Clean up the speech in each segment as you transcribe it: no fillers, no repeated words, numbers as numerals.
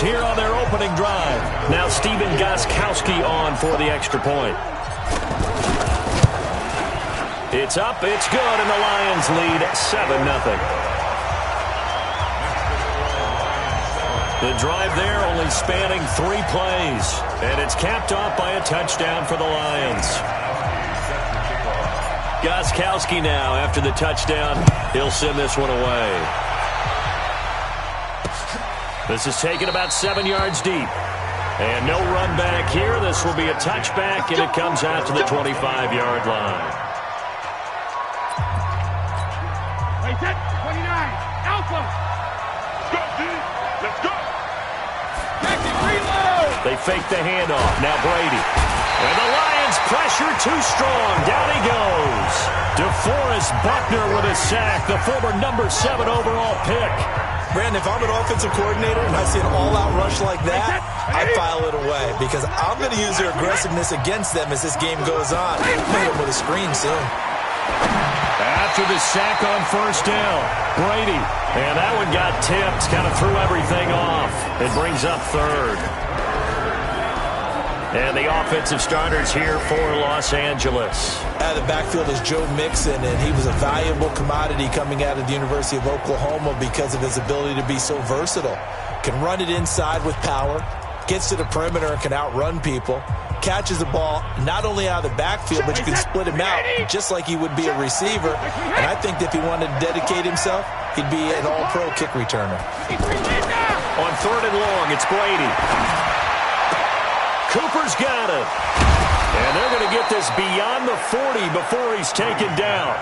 here on their opening drive. Now Steven Gostkowski on for the extra point. It's up, it's good, and the Lions lead 7-0. The drive there only spanning 3 plays, and it's capped off by a touchdown for the Lions. Gostkowski now, after the touchdown, he'll send this one away. This is taken about 7 yards deep. And no run back here. This will be a touchback, and it comes out to the 25-yard line. 29, Alpha. Let's go. They fake the handoff. Now Brady. And the Lions pressure too strong. Down he goes. DeForest Buckner with a sack, the former number 7 overall pick. Brandon, if I'm an offensive coordinator and I see an all-out rush like that, I file it away because I'm going to use their aggressiveness against them as this game goes on. I'm going to hit them with a screen soon. After the sack on first down, Brady. And that one got tipped, kind of threw everything off. It brings up third. And the offensive starters here for Los Angeles. Out of the backfield is Joe Mixon, and he was a valuable commodity coming out of the University of Oklahoma because of his ability to be so versatile. Can run it inside with power, gets to the perimeter and can outrun people, catches the ball not only out of the backfield, but you can split him out just like he would be a receiver. And I think if he wanted to dedicate himself, he'd be an all-pro kick returner. On third and long, it's Brady. Cooper's got it. And they're going to get this beyond the 40 before he's taken down.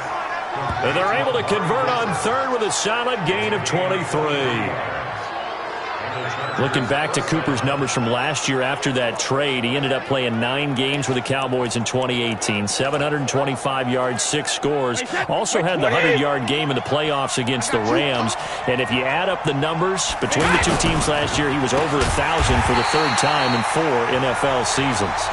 And they're able to convert on third with a solid gain of 23. Looking back to Cooper's numbers from last year after that trade, he ended up playing 9 games with the Cowboys in 2018. 725 yards, 6 scores. Also had the 100-yard game in the playoffs against the Rams. And if you add up the numbers between the two teams last year, he was over 1,000 for the 3rd time in 4 NFL seasons.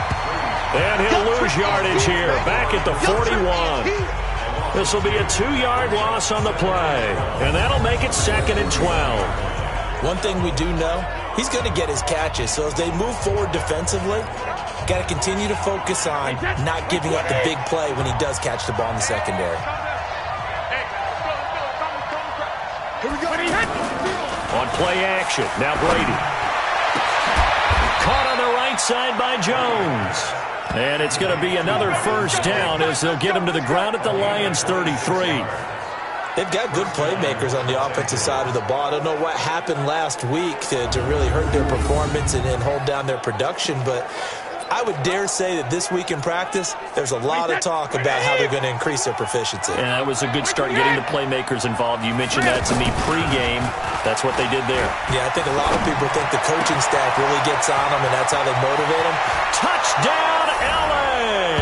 And he'll lose yardage here, back at the 41. This will be a 2-yard loss on the play. And that'll make it 2nd and 12. One thing we do know, he's going to get his catches. So as they move forward defensively, got to continue to focus on not giving up the big play when he does catch the ball in the secondary. On play action, now Brady. Caught on the right side by Jones. And it's going to be another first down as they'll get him to the ground at the Lions' 33. They've got good playmakers on the offensive side of the ball. I don't know what happened last week to really hurt their performance and hold down their production, but I would dare say that this week in practice, there's a lot of talk about how they're going to increase their proficiency. And that was a good start getting the playmakers involved. You mentioned that to me pregame. That's what they did there. Yeah, I think a lot of people think the coaching staff really gets on them, and that's how they motivate them. Touchdown, L.A.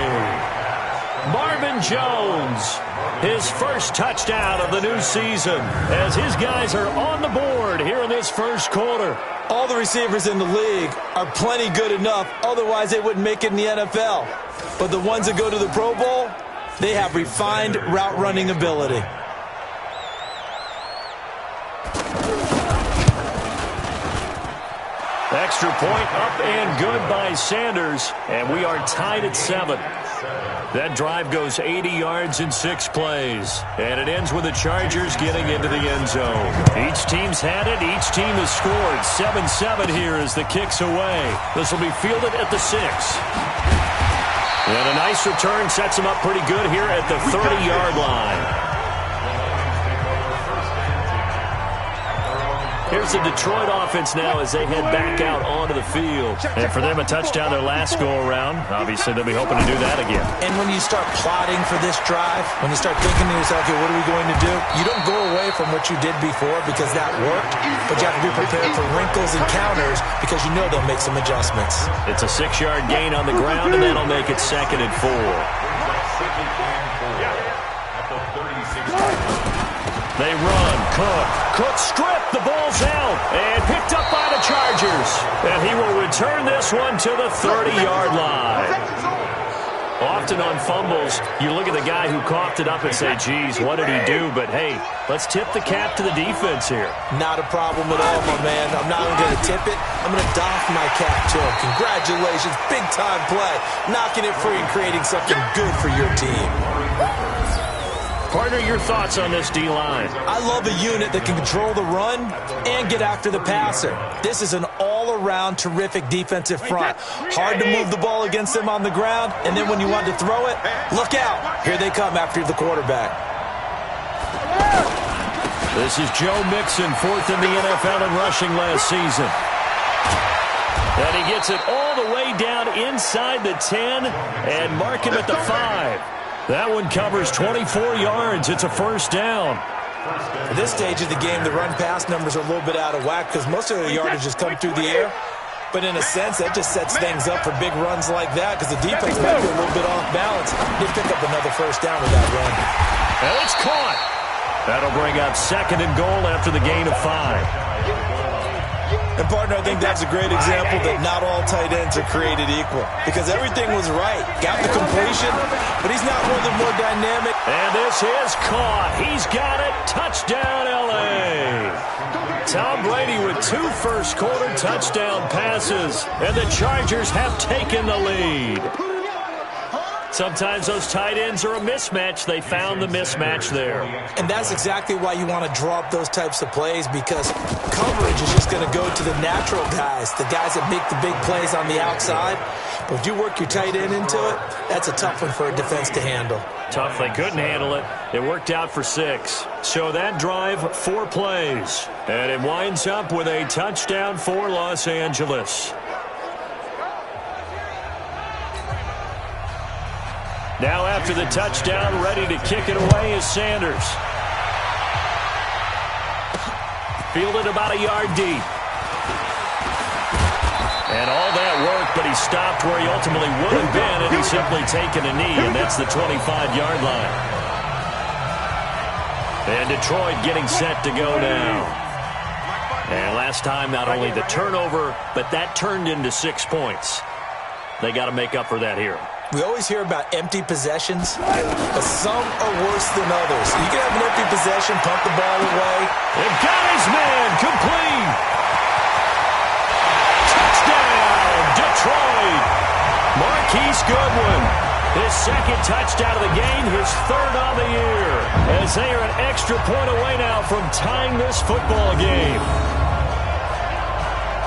Marvin Jones. His first touchdown of the new season as his guys are on the board here in this first quarter. All the receivers in the league are plenty good enough, otherwise they wouldn't make it in the NFL. But the ones that go to the Pro Bowl, they have refined route running ability. Extra point up and good by Sanders, and we are tied at 7. That drive goes 80 yards in 6 plays. And it ends with the Chargers getting into the end zone. Each team's had it. Each team has scored. 7-7 here as the kick's away. This will be fielded at the 6. And a nice return sets him up pretty good here at the 30-yard line. Here's the Detroit offense now as they head back out onto the field. And for them, a touchdown their last go-around. Obviously, they'll be hoping to do that again. And when you start plotting for this drive, when you start thinking to yourself, okay, what are we going to do? You don't go away from what you did before because that worked, but you have to be prepared for wrinkles and counters because you know they'll make some adjustments. It's a 6-yard gain on the ground, and that'll make it 2nd and 4. They run. Cook stripped. The ball's out. And picked up by the Chargers. And he will return this one to the 30-yard line. Often on fumbles, you look at the guy who coughed it up and say, geez, what did he do? But, hey, let's tip the cap to the defense here. Not a problem at all, my man. I'm not even going to tip it. I'm going to doff my cap to him. Congratulations. Big-time play. Knocking it free and creating something good for your team. Partner, your thoughts on this D-line? I love a unit that can control the run and get after the passer. This is an all-around terrific defensive front. Hard to move the ball against them on the ground, and then when you want to throw it, look out. Here they come after the quarterback. This is Joe Mixon, fourth in the NFL in rushing last season. And he gets it all the way down inside the 10 and mark him at the 5. That one covers 24 yards. It's a first down. At this stage of the game, the run-pass numbers are a little bit out of whack because most of the yardage has come through the air. But in a sense, that just sets things up for big runs like that because the defense might be a little bit off balance. They pick up another first down with that run. And it's caught. That'll bring up second and goal after the gain of 5. And, partner, I think that's a great example that not all tight ends are created equal because everything was right. Got the completion, but he's not one of the more dynamic. And this is caught. He's got it. Touchdown, L.A. Tom Brady with 2 first-quarter touchdown passes, and the Chargers have taken the lead. Sometimes those tight ends are a mismatch. They found the mismatch there. And that's exactly why you want to draw up those types of plays because coverage is just going to go to the natural guys, the guys that make the big plays on the outside. But if you work your tight end into it, that's a tough one for a defense to handle. Tough. They couldn't handle it. It worked out for 6. So that drive, 4 plays. And it winds up with a touchdown for Los Angeles. Now after the touchdown, ready to kick it away is Sanders. Fielded about a yard deep. And all that work, but he stopped where he ultimately would have been, and he's simply taken a knee, and that's the 25-yard line. And Detroit getting set to go now. And last time, not only the turnover, but that turned into 6 points. They got to make up for that here. We always hear about empty possessions, but some are worse than others. You can have an empty possession, pump the ball away. And got his man, complete. Touchdown, Detroit. Marquise Goodwin, his second touchdown of the game, his 3rd on the year. As they are an extra point away now from tying this football game.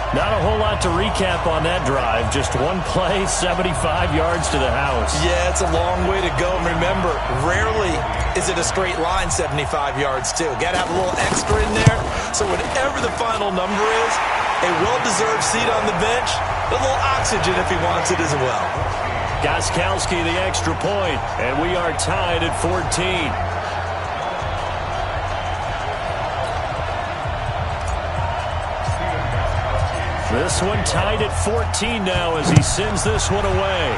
Not a whole lot to recap on that drive. Just one play, 75 yards to the house. Yeah, it's a long way to go. And remember, rarely is it a straight line 75 yards, too. Got to have a little extra in there. So whatever the final number is, a well-deserved seat on the bench, a little oxygen if he wants it as well. Gostkowski, the extra point, and we are tied at 14. This one tied at 14 now as he sends this one away.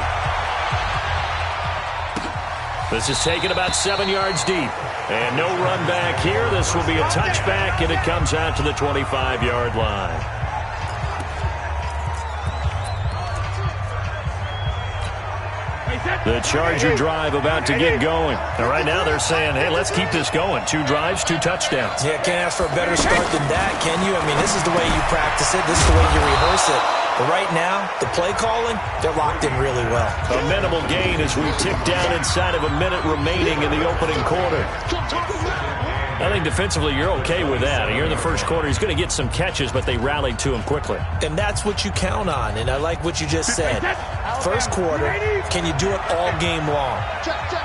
This is taken about 7 yards deep. And no run back here. This will be a touchback, and it comes out to the 25-yard line. The Charger drive about to get going. And right now they're saying, hey, let's keep this going. 2 drives, 2 touchdowns. Yeah, can't ask for a better start than that, can you? I mean, this is the way you practice it. This is the way you rehearse it. But right now, the play calling, they're locked in really well. A minimal gain as we tick down inside of a minute remaining in the opening quarter. I think defensively you're okay with that. You're in the first quarter. He's going to get some catches, but they rallied to him quickly. And that's what you count on, and I like what you just said. First quarter, can you do it all game long?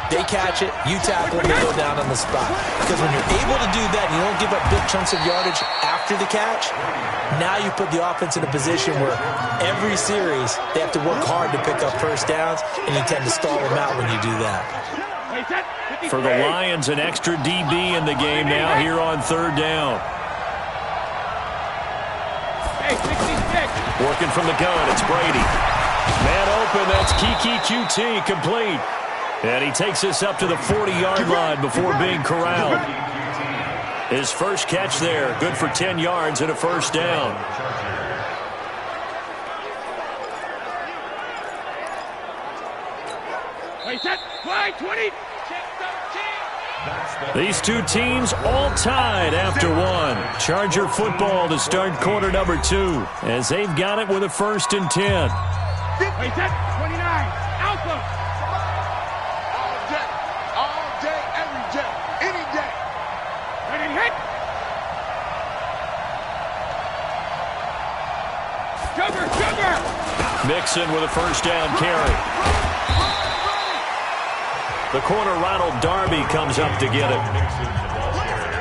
They catch it, you tackle, they go down on the spot. Because when you're able to do that and you don't give up big chunks of yardage after the catch, now you put the offense in a position where every series they have to work hard to pick up first downs, and you tend to stall them out when you do that. For the Lions, an extra DB in the game now here on 3rd down. Working from the gun, it's Brady. Man open, that's Kiki QT, complete. And he takes us up to the 40-yard line before being corralled. His first catch there, good for 10 yards and a first down. Flag 20. These two teams all tied after one. Charger football to start quarter number 2 as they've got it with a 1st and 10. Wait, set. 29. Alpha. All day, every day, any day. Ready, hit. Sugar. Mixon with a 1st down carry. The corner, Ronald Darby, comes up to get it.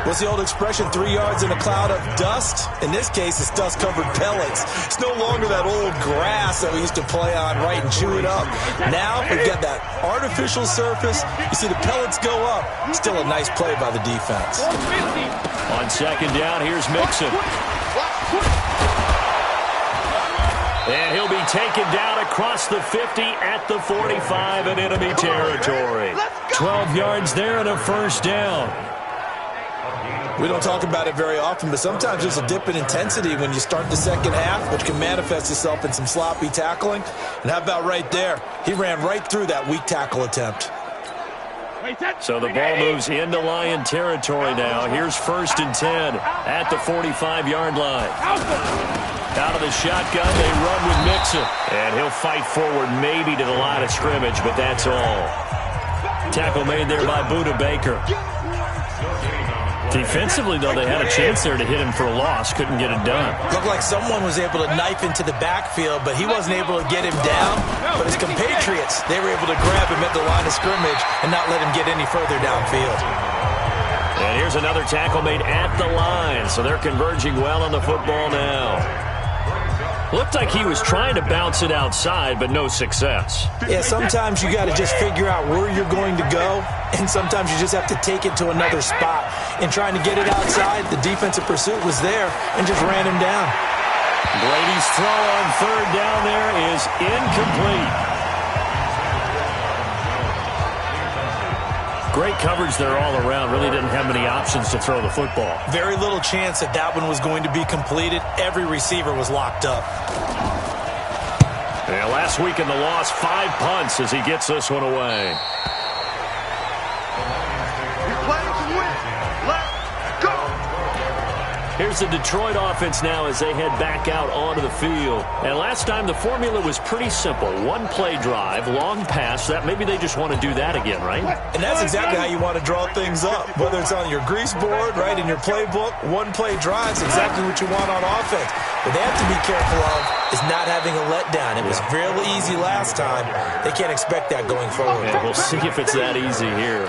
What's the old expression, 3 yards in a cloud of dust? In this case, it's dust-covered pellets. It's no longer that old grass that we used to play on, right, and chew it up. Now, we've got that artificial surface. You see the pellets go up. Still a nice play by the defense. On 2nd down, here's Mixon. And he'll be taken down across the 50 at the 45 in enemy territory. 12 yards there and a 1st down. We don't talk about it very often, but sometimes there's a dip in intensity when you start the second half, which can manifest itself in some sloppy tackling. And how about right there? He ran right through that weak tackle attempt. So the ball moves into Lion territory now. Here's 1st and 10 at the 45-yard line. Out of the shotgun, they run with Mixon. And he'll fight forward maybe to the line of scrimmage, but that's all. Tackle made there by Buda Baker. Defensively, though, they had a chance there to hit him for a loss. Couldn't get it done. Looked like someone was able to knife into the backfield, but he wasn't able to get him down. But his compatriots, they were able to grab him at the line of scrimmage and not let him get any further downfield. And here's another tackle made at the line, so they're converging well on the football now. Looked like he was trying to bounce it outside, but no success. Yeah, sometimes you got to just figure out where you're going to go, and sometimes you just have to take it to another spot. In trying to get it outside, the defensive pursuit was there and just ran him down. Brady's throw on 3rd down there is incomplete. Great coverage there all around. Really didn't have many options to throw the football. Very little chance that that one was going to be completed. Every receiver was locked up. Yeah, last week in the loss, 5 punts as he gets this one away. Here's the Detroit offense now as they head back out onto the field. And last time the formula was pretty simple. 1-play drive, long pass. That maybe they just want to do that again, right? And that's exactly how you want to draw things up. Whether it's on your grease board, right, in your playbook, 1-play drive is exactly what you want on offense. What they have to be careful of is not having a letdown. It was real easy last time. They can't expect that going forward. And we'll see if it's that easy here.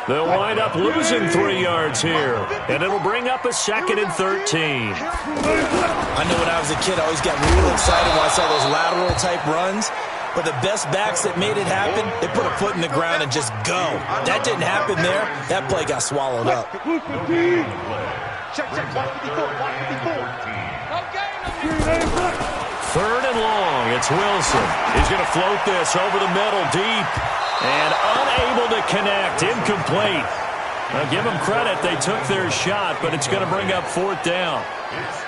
They'll wind up losing 3 yards here, and it'll bring up a 2nd and 13. I know when I was a kid, I always got real excited when I saw those lateral-type runs. But the best backs that made it happen, they put a foot in the ground and just go. That didn't happen there. That play got swallowed up. Check, 154. 3rd and long. It's Wilson. He's going to float this over the middle deep. And unable to connect. Incomplete. Now, give them credit. They took their shot, but it's going to bring up 4th down.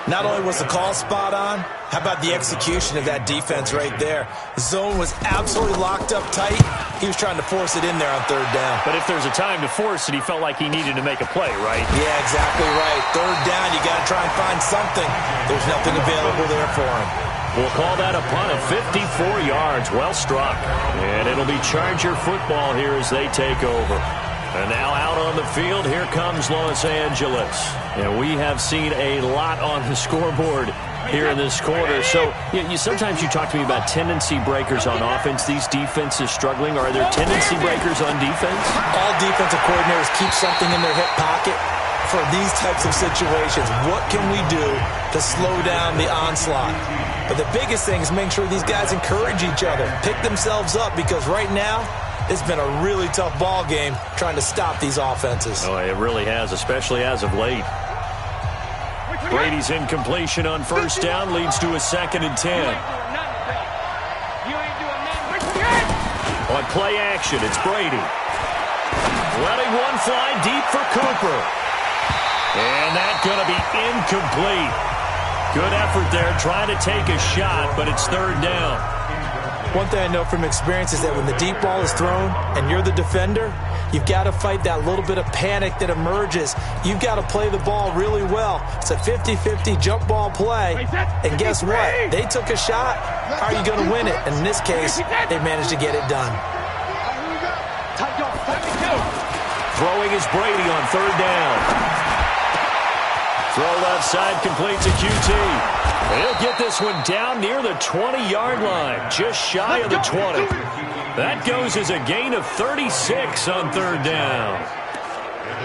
Not only was the call spot on, how about the execution of that defense right there? The zone was absolutely locked up tight. He was trying to force it in there on 3rd down. But if there's a time to force it, he felt like he needed to make a play, right? Yeah, exactly right. 3rd down, you got to try and find something. There's nothing available there for him. We'll call that a punt of 54 yards. Well struck. And it'll be Charger football here as they take over. And now out on the field, here comes Los Angeles. And we have seen a lot on the scoreboard here in this quarter. So sometimes you talk to me about tendency breakers on offense. These defenses struggling. Are there tendency breakers on defense? All defensive coordinators keep something in their hip pocket for these types of situations. What can we do to slow down the onslaught? But the biggest thing is make sure these guys encourage each other, pick themselves up, because right now it's been a really tough ball game trying to stop these offenses. Oh, it really has, especially as of late. Brady's incompletion on 1st down leads to a 2nd and 10. On play action, it's Brady. Letting one fly deep for Cooper. And that's going to be incomplete. Good effort there trying to take a shot, but it's 3rd down. One thing I know from experience is that when the deep ball is thrown and you're the defender, you've got to fight that little bit of panic that emerges. You've got to play the ball really well. It's a 50-50 jump ball play. And guess what? They took a shot. How are you going to win it? And in this case, they managed to get it done. Throwing is Brady on third down. Throw left side completes a QT. He'll get this one down near the 20-yard line, just shy of the 20. That goes as a gain of 36 on third down.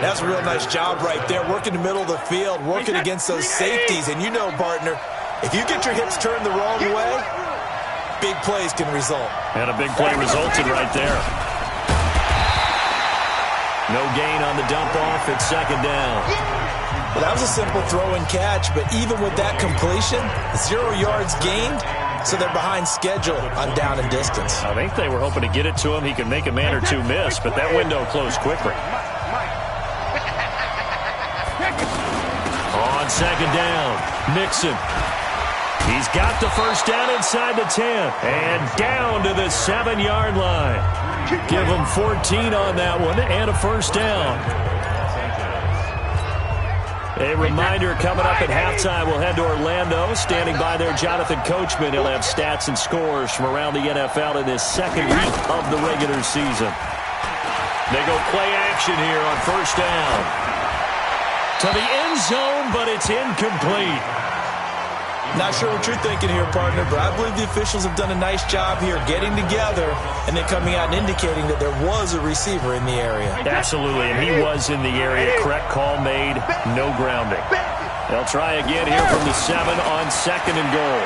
That's a real nice job right there, working the middle of the field, working against those safeties. And you know, partner, if you get your hips turned the wrong way, big plays can result. And a big play resulted right there. No gain on the dump off at second down. Well, that was a simple throw and catch, but even with that completion, 0 yards gained, so they're behind schedule on down and distance. I think they were hoping to get it to him. He could make a man or two miss, but that window closed quickly. On second down, Mixon. He's got the first down inside the 10 and down to the 7-yard line. Give him 14 on that one and a first down. A reminder coming up at halftime, we'll head to Orlando. Standing by there, Jonathan Coachman. He'll have stats and scores from around the NFL in this second week of the regular season. They go play action here on first down. To the end zone, but it's incomplete. Not sure what you're thinking here, partner, but I believe the officials have done a nice job here getting together and then coming out and indicating that there was a receiver in the area. Absolutely, and he was in the area. Correct call made, no grounding. They'll try again here from the 7 on second and goal.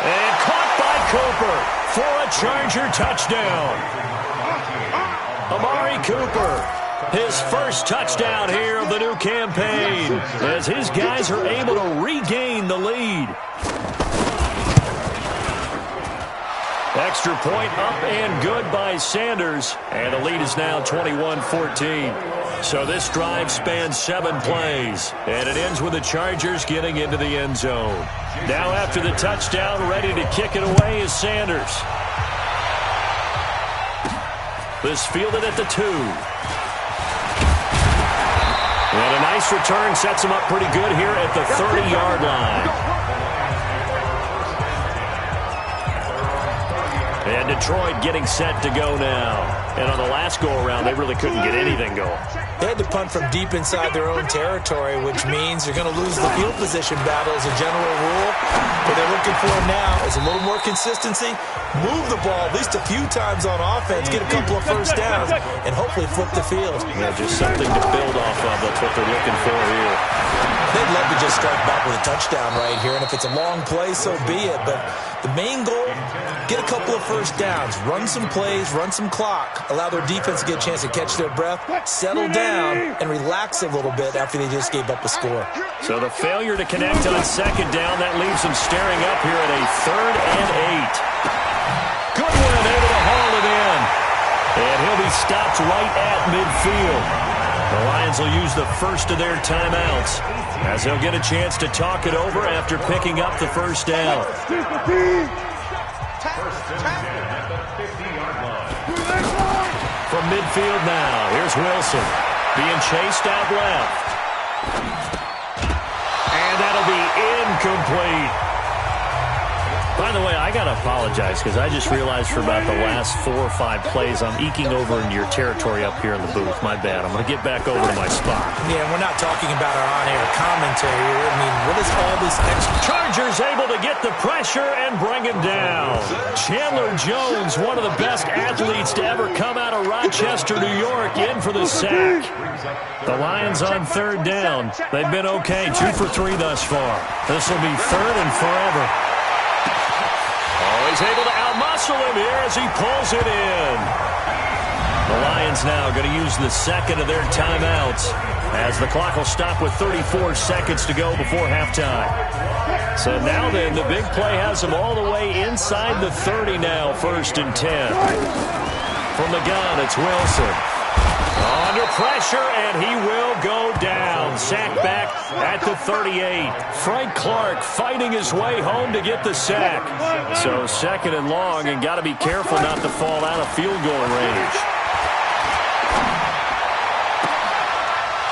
And caught by Cooper for a Charger touchdown. Amari Cooper. His first touchdown here of the new campaign as his guys are able to regain the lead. Extra point up and good by Sanders, and the lead is now 21-14. So this drive spans 7 plays, and it ends with the Chargers getting into the end zone. Now after the touchdown, ready to kick it away is Sanders. This fielded at the 2. And a nice return sets him up pretty good here at the 30-yard line. And Detroit getting set to go now. And on the last go-around, they really couldn't get anything going. They had to punt from deep inside their own territory, which means you're going to lose the field position battle as a general rule. What they're looking for now is a little more consistency, move the ball at least a few times on offense, get a couple of first downs, and hopefully flip the field. Yeah, just something to build off of. That's what they're looking for here. They'd love to just strike back with a touchdown right here, and if it's a long play, so be it. But the main goal, get a couple of first downs, run some plays, run some clock, allow their defense to get a chance to catch their breath, settle down, and relax a little bit after they just gave up a score. So the failure to connect on second down, that leaves them staring up here at a 3rd and 8. Goodwin able to haul it in. And he'll be stopped right at midfield. The Lions will use the first of their timeouts as they'll get a chance to talk it over after picking up the first down. From midfield now, here's Wilson being chased out left. And that'll be incomplete. By the way, I got to apologize because I just realized for about the last 4 or 5 plays I'm eking over into your territory up here in the booth. My bad. I'm going to get back over to my spot. Yeah, we're not talking about our on-air commentary. I mean, what is all this extra? Chargers able to get the pressure and bring him down. Chandler Jones, one of the best athletes to ever come out of Rochester, New York, in for the sack. The Lions on 3rd down. They've been okay, 2 for 3 thus far. This will be 3rd and forever. He's able to outmuscle him here as he pulls it in. The Lions now going to use the second of their timeouts as the clock will stop with 34 seconds to go before halftime. So now then, the big play has them all the way inside the 30 now, 1st and 10. From the gun, it's Wilson. Under pressure, and he will go down. Sack back at the 38. Frank Clark fighting his way home to get the sack. So second and long, and got to be careful not to fall out of field goal range.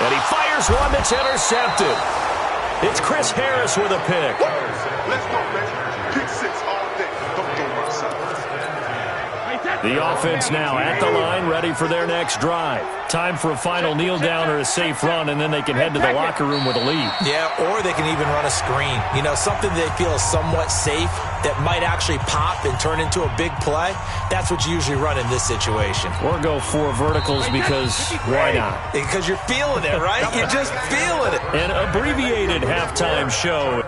And he fires one that's intercepted. It's Chris Harris with a pick. Let's go, man. Pick 6 all day. Don't go my side. The offense now at the line, ready for their next drive. Time for a final kneel down or a safe run, and then they can head to the locker room with a lead. Yeah, or they can even run a screen. You know, something they feel is somewhat safe that might actually pop and turn into a big play. That's what you usually run in this situation. Or go 4 verticals because why not? Because you're feeling it, right? You're just feeling it. An abbreviated halftime show.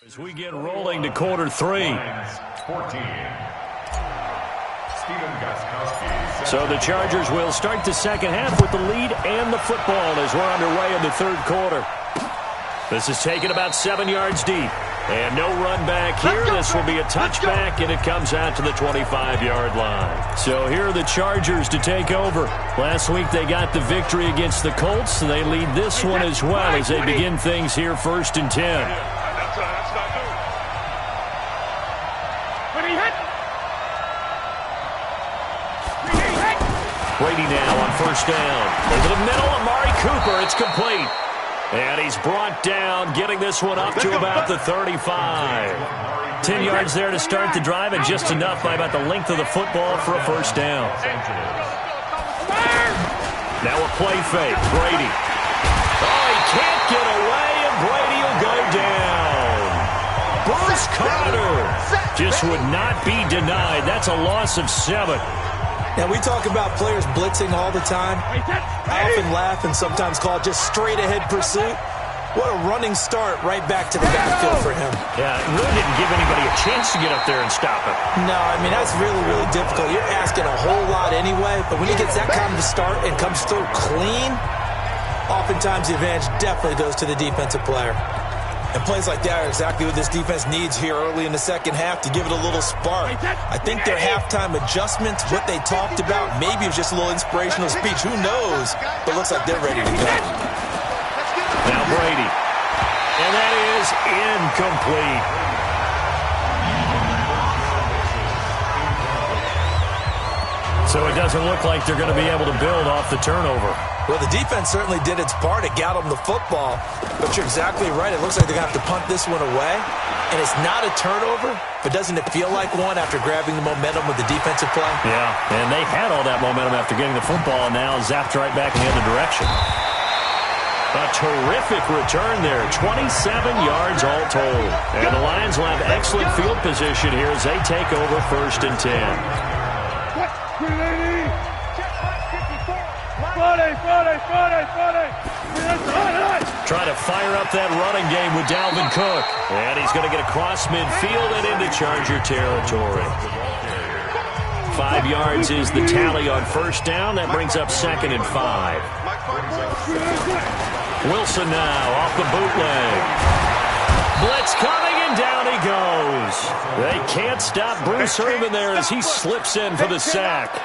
As we get rolling to quarter three. 14. So the Chargers will start the second half with the lead and the football as we're underway in the third quarter. This is taken about 7 yards deep. And no run back here. This will be a touchback, and it comes out to the 25-yard line. So here are the Chargers to take over. Last week they got the victory against the Colts, and they lead this one as well as they begin things here 1st and 10. Brady now on 1st down. Over the middle, Amari Cooper. It's complete. And he's brought down, getting this one up to about the 35. 10 yards there to start the drive, and just enough by about the length of the football for a 1st down. Now a play fake. Brady. Oh, he can't get away, and Brady will go down. Bruce Carter just would not be denied. That's a loss of 7. Now, we talk about players blitzing all the time. I often laugh and sometimes call it just straight-ahead pursuit. What a running start right back to the backfield for him. Yeah, it really didn't give anybody a chance to get up there and stop it. No, I mean, that's really, really difficult. You're asking a whole lot anyway, but when he gets that kind of a start and comes through clean, oftentimes the advantage definitely goes to the defensive player. And plays like that are exactly what this defense needs here early in the second half to give it a little spark. I think their halftime adjustments, what they talked about, maybe it was just a little inspirational speech. Who knows? But it looks like they're ready to go. Now Brady. And that is incomplete. So it doesn't look like they're going to be able to build off the turnover. Well, the defense certainly did its part. It got them the football. But you're exactly right. It looks like they're going to have to punt this one away. And it's not a turnover, but doesn't it feel like one after grabbing the momentum with the defensive play? Yeah, and they had all that momentum after getting the football, and now zapped right back in the other direction. A terrific return there. 27 yards all told. And the Lions will have excellent field position here as they take over 1st and 10. Try to fire up that running game with Dalvin Cook. And he's going to get across midfield and into Charger territory. 5 yards is the tally on 1st down. That brings up 2nd and 5. Wilson now off the bootleg. Blitz coming, and down he goes. They can't stop Bruce Irvin there as he slips in for the sack.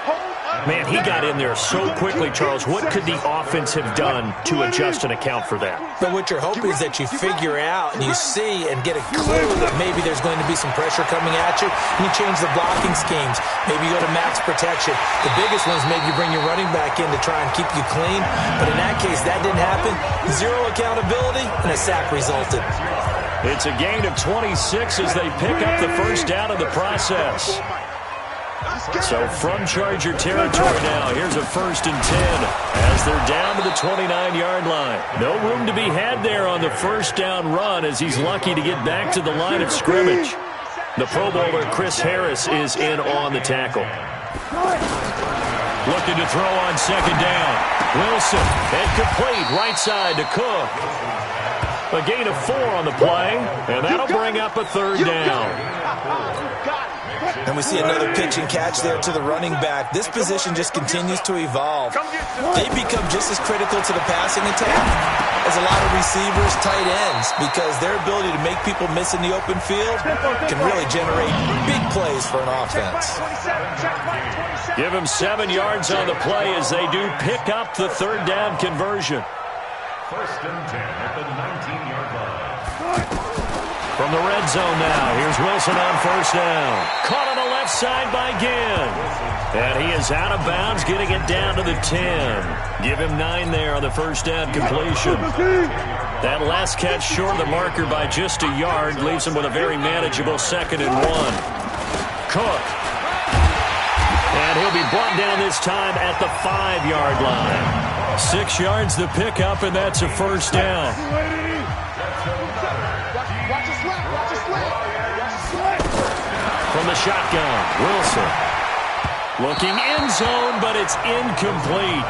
Man, he got in there so quickly, Charles. What could the offense have done to adjust and account for that? But what you're hoping is that you figure out and you see and get a clue that maybe there's going to be some pressure coming at you, and you change the blocking schemes. Maybe you go to max protection. The biggest one is maybe you bring your running back in to try and keep you clean. But in that case, that didn't happen. 0 accountability, and a sack resulted. It's a gain of 26 as they pick up the 1st down in the process. So from Charger territory now, here's a 1st and 10 as they're down to the 29-yard line. No room to be had there on the 1st down run as he's lucky to get back to the line of scrimmage. The Pro Bowler Chris Harris is in on the tackle. Looking to throw on 2nd down. Wilson, and complete right side to Cook. A gain of 4 on the play, and that'll bring up a 3rd down. And we see another pitch and catch there to the running back. This position just continues to evolve. They become just as critical to the passing attack as a lot of receivers, tight ends, because their ability to make people miss in the open field can really generate big plays for an offense. Give him 7 yards on the play as they do pick up the 3rd down conversion. 1st and 10 at the 19-yard line. From the red zone now, here's Wilson on 1st down. Caught on the left side by Ginn. And he is out of bounds, getting it down to the 10. Give him 9 there on the 1st down completion. That last catch short of the marker by just a yard leaves him with a very manageable 2nd and 1. Cook. And he'll be brought down this time at the 5-yard line. 6 yards the pickup, and that's a 1st down. From the shotgun, Wilson. Looking end zone, but it's incomplete.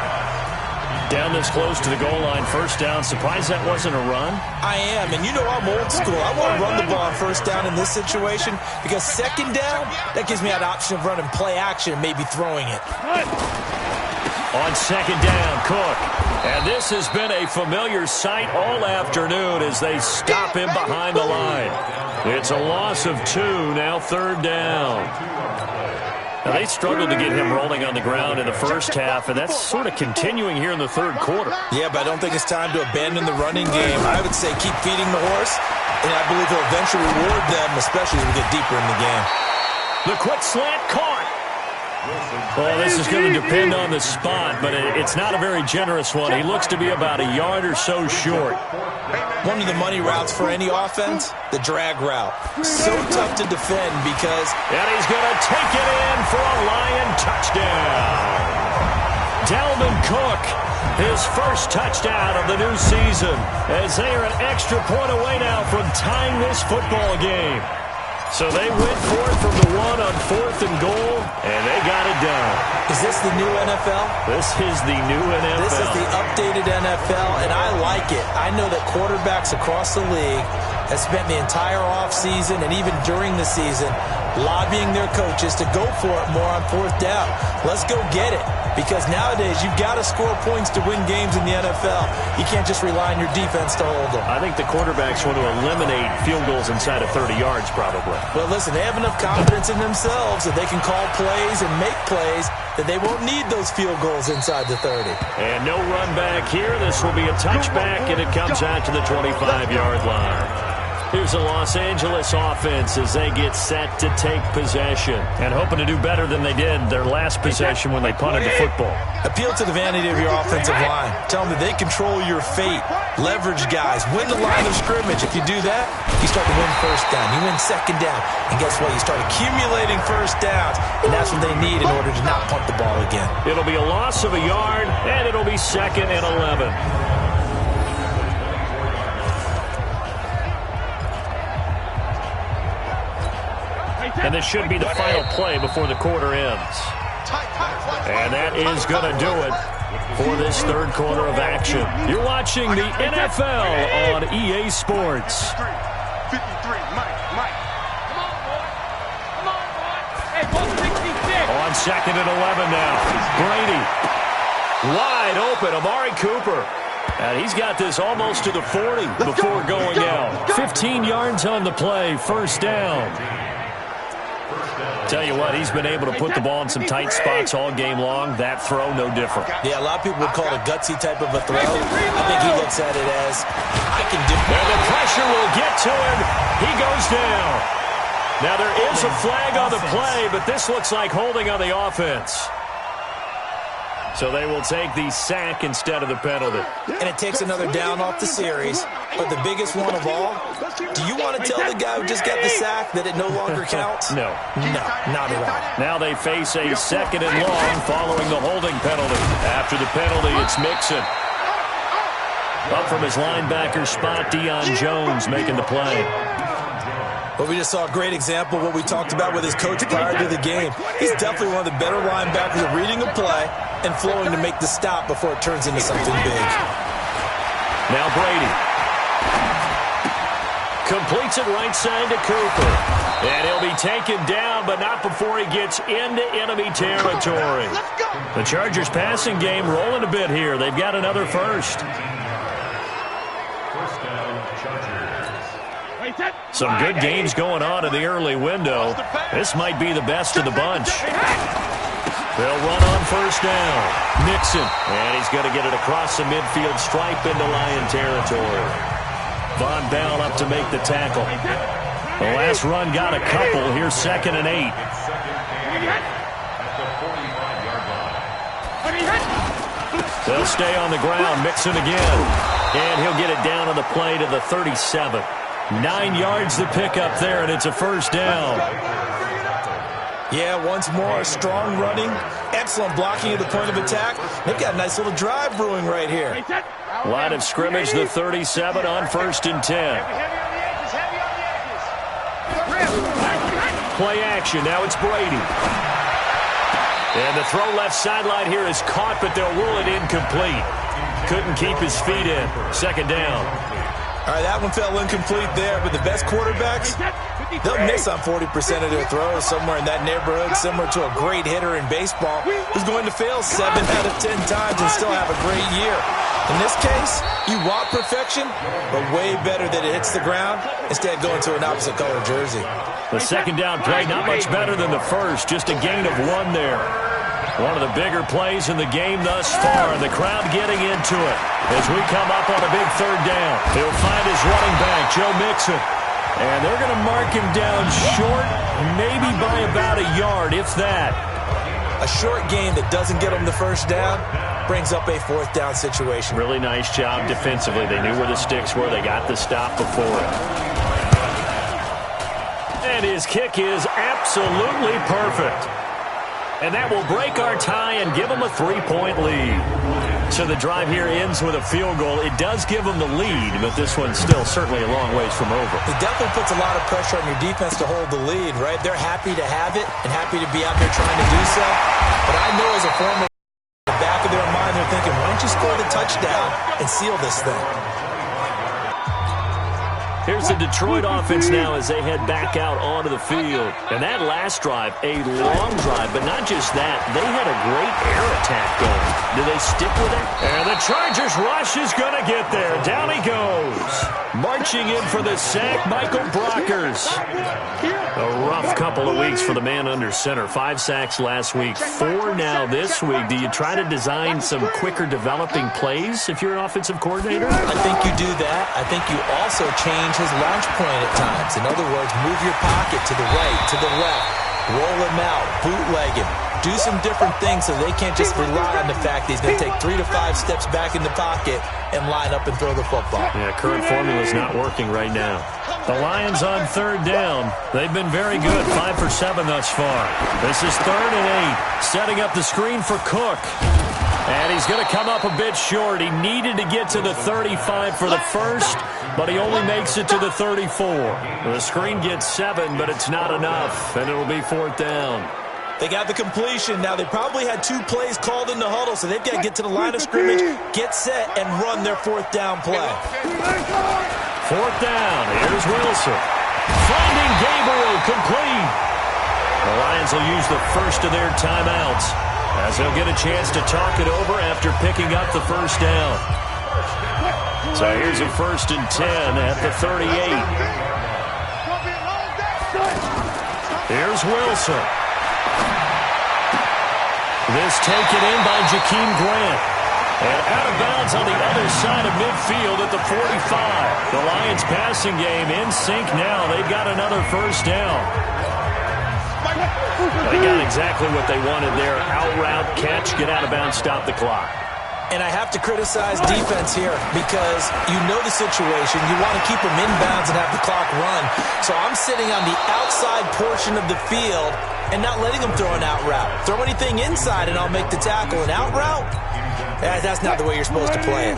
Down this close to the goal line, first down. Surprised that wasn't a run? I am, and you know I'm old school. I want to run the ball on first down in this situation because second down, that gives me that option of running play action and maybe throwing it. On second down, Cook. And this has been a familiar sight all afternoon as they stop him behind the line. It's a loss of 2, now third down. Now, they struggled to get him rolling on the ground in the first half, and that's sort of continuing here in the third quarter. Yeah, but I don't think it's time to abandon the running game. I would say keep feeding the horse, and I believe he'll eventually reward them, especially as we get deeper in the game. The quick slant caught. Well, this is going to depend on the spot, but it's not a very generous one. He looks to be about a yard or so short. One of the money routes for any offense, the drag route. So tough to defend because... And he's going to take it in for a Lion touchdown. Dalvin Cook, his first touchdown of the new season, as they are an extra point away now from tying this football game. So they went for it from the 1 on 4th and goal, and they got it done. Is this the new NFL? This is the new NFL. This is the updated NFL, and I like it. I know that quarterbacks across the league have spent the entire offseason and even during the season lobbying their coaches to go for it more on 4th down. Let's go get it. Because nowadays, you've got to score points to win games in the NFL. You can't just rely on your defense to hold them. I think the quarterbacks want to eliminate field goals inside of 30 yards, probably. Well, listen, they have enough confidence in themselves that they can call plays and make plays that they won't need those field goals inside the 30. And no run back here. This will be a touchback, and it comes out to the 25-yard line. Here's the Los Angeles offense as they get set to take possession and hoping to do better than they did their last possession when they punted the football. Appeal to the vanity of your offensive line. Tell them that they control your fate. Leverage guys. Win the line of scrimmage. If you do that, you start to win first down. You win second down. And guess what? You start accumulating first downs. And that's what they need in order to not punt the ball again. It'll be a loss of a yard, and it'll be 2nd and 11. And this should be the final play before the quarter ends. And that is going to do it for this third quarter of action. You're watching the NFL on EA Sports. 53, Mike. Come on, boy. Hey, ball 66. On 2nd and 11 now. Brady. Wide open. Amari Cooper. And he's got this almost to the 40 before going out. 15 yards on the play. First down. Tell you what, he's been able to put the ball in some tight spots all game long. That throw, no different. Yeah, a lot of people would call it a gutsy type of a throw. I think he looks at it as, I can do it. And the pressure will get to him. He goes down. Now, there is a flag on the play, but this looks like holding on the offense. So they will take the sack instead of the penalty. And it takes another down off the series. But the biggest one of all, do you want to tell the guy who just got the sack that it no longer counts? No. No, not at all. Now they face a 2nd and long following the holding penalty. After the penalty, it's Mixon. Up from his linebacker spot, Deion Jones making the play. Well, we just saw a great example of what we talked about with his coach prior to the game. He's definitely one of the better linebackers at reading a play and flowing to make the stop before it turns into something big. Now Brady. Completes it right side to Cooper. And he'll be taken down, but not before he gets into enemy territory. The Chargers passing game rolling a bit here. They've got another first. Some good games going on in the early window. This might be the best of the bunch. They'll run on first down. Mixon. And he's going to get it across the midfield stripe into Lion territory. Von Bell up to make the tackle. The last run got a couple. Here's 2nd and 8. They'll stay on the ground. Mixon again. And he'll get it down on the play to the 37. 9 yards to pick up there, and it's a first down. Yeah, once more, strong running, excellent blocking at the point of attack. They've got a nice little drive brewing right here. Line of scrimmage, the 37 on 1st and 10. Play action, now it's Brady. And the throw left sideline here is caught, but they'll rule it incomplete. Couldn't keep his feet in. Second down. All right, that one fell incomplete there, but the best quarterbacks, they'll miss on 40% of their throws, somewhere in that neighborhood, similar to a great hitter in baseball who's going to fail 7 out of 10 times and still have a great year. In this case, you want perfection, but way better that it hits the ground instead of going to an opposite color jersey. The second down play, not much better than the first, just a gain of 1 there. One of the bigger plays in the game thus far, and the crowd getting into it as we come up on a big third down. He'll find his running back, Joe Mixon, and they're going to mark him down short, maybe by about a yard, if that. A short gain that doesn't get them the first down brings up a fourth down situation. Really nice job defensively. They knew where the sticks were. They got the stop before it. And his kick is absolutely perfect. And that will break our tie and give them a 3-point lead. So the drive here ends with a field goal. It does give them the lead, but this one's still certainly a long ways from over. It definitely puts a lot of pressure on your defense to hold the lead, right? They're happy to have it and happy to be out there trying to do so. But I know as a former, in the back of their mind, they're thinking, why don't you score the touchdown and seal this thing? Here's the Detroit offense now as they head back out onto the field. And that last drive, a long drive, but not just that. They had a great air attack going. Do they stick with it? And the Chargers rush is going to get there. Down he goes. Marching in for the sack, Michael Brockers. A rough couple of weeks for the man under center. 5 sacks last week, 4 now this week. Do you try to design some quicker developing plays if you're an offensive coordinator? I think you do that. I think you also change his launch point at times. In other words, move your pocket to the right, to the left, roll him out, bootleg him. Do some different things so they can't just rely on the fact that he's going to take 3 to 5 steps back in the pocket and line up and throw the football. Yeah, current formula is not working right now. The Lions on third down. They've been very good, 5 for 7 thus far. This is 3rd and 8, setting up the screen for Cook. And he's going to come up a bit short. He needed to get to the 35 for the first, but he only makes it to the 34. The screen gets 7, but it's not enough, and it'll be 4th down. They got the completion. Now, they probably had 2 plays called in the huddle, so they've got to get to the line of scrimmage, get set, and run their 4th down play. 4th down. Here's Wilson. Finding Gabriel, complete. The Lions will use the first of their timeouts as they'll get a chance to talk it over after picking up the first down. So here's a 1st and 10 at the 38. Here's Wilson. This taken in by Jakeem Grant. And out of bounds on the other side of midfield at the 45. The Lions passing game in sync now. They've got another first down. They got exactly what they wanted there. Out route, catch, get out of bounds, stop the clock. And I have to criticize defense here because you know the situation. You want to keep them inbounds and have the clock run. So I'm sitting on the outside portion of the field and not letting them throw an out route. Throw anything inside and I'll make the tackle. An out route? That's not the way you're supposed to play it.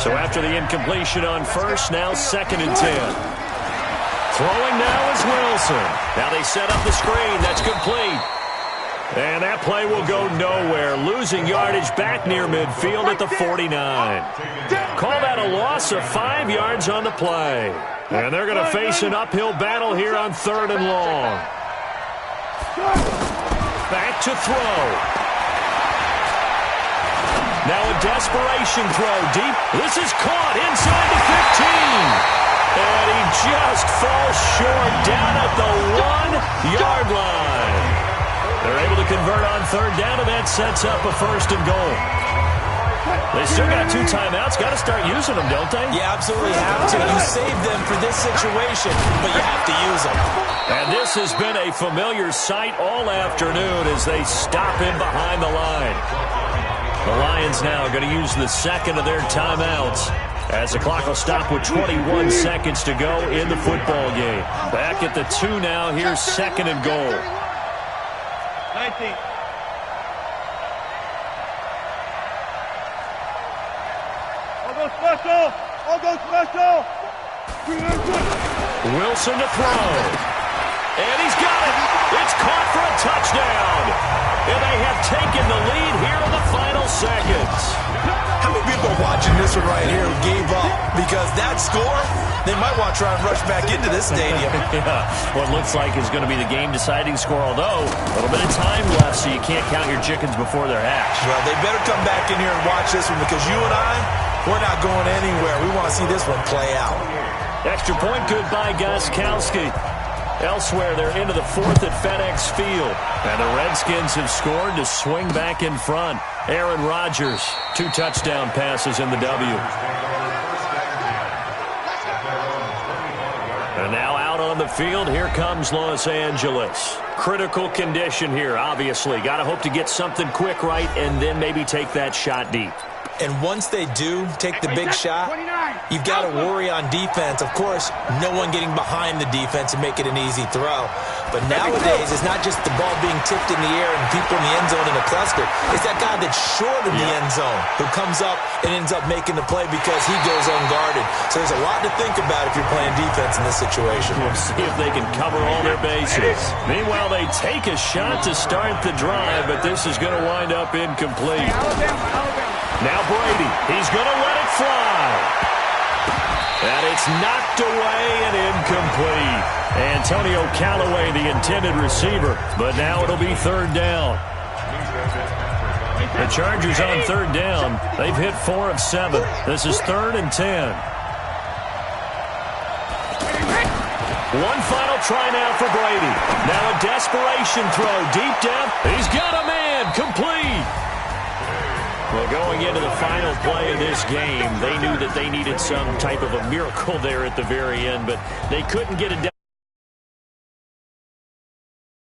So after the incompletion on first, now 2nd and 10. Throwing now is Wilson. Now they set up the screen. That's complete. And that play will go nowhere. Losing yardage back near midfield at the 49. Call that a loss of 5 yards on the play. And they're going to face an uphill battle here on 3rd and long. Back to throw. Now a desperation throw deep. This is caught inside the 15. And he just falls short down at the 1-yard line. They're able to convert on 3rd down, and that sets up a 1st and goal. They still got 2 timeouts. Got to start using them, don't they? You absolutely have to. You save them for this situation, but you have to use them. And this has been a familiar sight all afternoon as they stop him behind the line. The Lions now going to use the 2nd of their timeouts as the clock will stop with 21 seconds to go in the football game. Back at the 2 now. Here's 2nd and goal. 19. I'll go special. I'll go special. Wilson to throw. And he's got it. It's caught for a touchdown. And they have taken the lead here in the final seconds. How many people watching this one right here gave up? Because that score, they might want to try and rush back into this stadium. Yeah, what looks like is going to be the game-deciding score, although a little bit of time left, so you can't count your chickens before they're hatched. Well, they better come back in here and watch this one, because you and I, we're not going anywhere. We want to see this one play out. Extra point good by Gostkowski. Elsewhere, they're into the fourth at FedEx Field. And the Redskins have scored to swing back in front. Aaron Rodgers, 2 touchdown passes in the W. And now out on the field, here comes Los Angeles. Critical condition here, obviously. Got to hope to get something quick right and then maybe take that shot deep. And once they do take the big shot, you've got to worry on defense. Of course, no one getting behind the defense and make it an easy throw. But nowadays, it's not just the ball being tipped in the air and people in the end zone in a cluster. It's that guy that's short in the end zone who comes up and ends up making the play because he goes unguarded. So there's a lot to think about if you're playing defense in this situation. We'll see if they can cover all their bases. Meanwhile, they take a shot to start the drive, but this is going to wind up incomplete. Now Brady, he's going to let it fly. And it's knocked away and incomplete. Antonio Callaway, the intended receiver, but now it'll be third down. The Chargers on third down. They've hit 4 of 7. This is 3rd and 10. One final try now for Brady. Now a desperation throw deep down. He's got a man, complete. Well, going into the final play of this game, they knew that they needed some type of a miracle there at the very end, but they couldn't get it done.